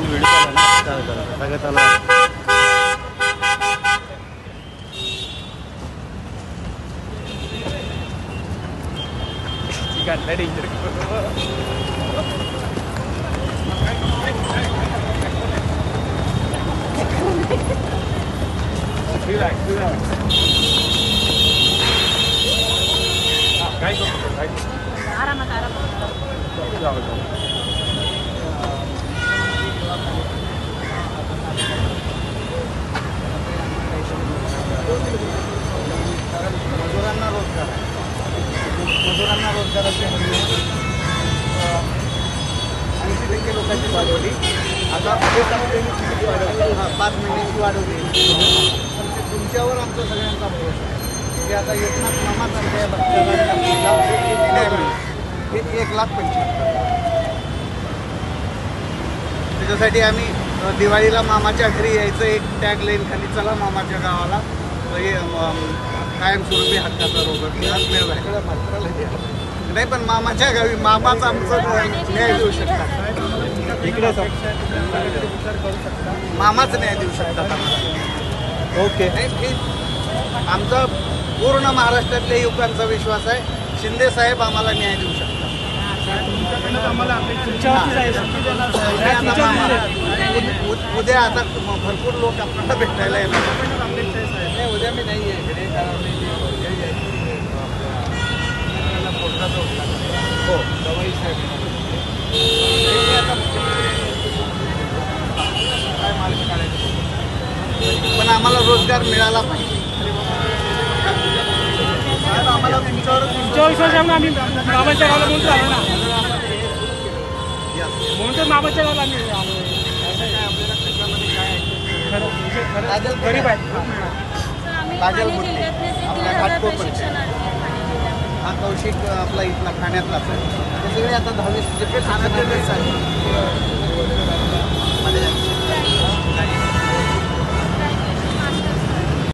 आणि व्हिडिओ चालू ना सगळं चालू आहे. मजुरांना रोजगाराची हमी 80% लोकांची वाढवली. आता 5 महिन्यांची वाढवली. तुमच्यावर आमचा सगळ्यांचा भरोसा आहे की आता एकनाथ मामाच आमच्या हे 1,75,000. त्याच्यासाठी आम्ही दिवाळीला मामाच्या घरी यायचं एक टॅग लाईन खाली, चला मामाच्या गावाला हे कायमस्वरूपी हक्काचा रोजगार नाही. पण मामाच्या गावी मामाच आमचं न्याय देऊ शकतात. इकडे मामाच न्याय देऊ शकतात आम्हाला. ओके. आमचा पूर्ण महाराष्ट्रातल्या युवकांचा विश्वास आहे, शिंदे साहेब आम्हाला न्याय देऊ शकतात. उद्या आता भरपूर लोक आपल्याला भेटायला येणार. उद्या मी नाही आहे इकडे, कारण हो दवाई साहेब काय मार्ग काढायचं, पण आम्हाला रोजगार मिळाला पाहिजे. आम्हाला तुमच्यावर विश्वास आहे ना. आम्ही मामाच्या गावाला म्हणून आलो ना, म्हणून तर मामाच्या गावाला आम्ही आलो. आपल्याला त्याच्यामध्ये काय गरीब आहे. काजल मुंडे आपल्या घाटकोपरचे, हा कौशिक आपला इथला ठाण्यातलाच आहे. ते सगळे आता 10वी ठाण्यातलेच आहे.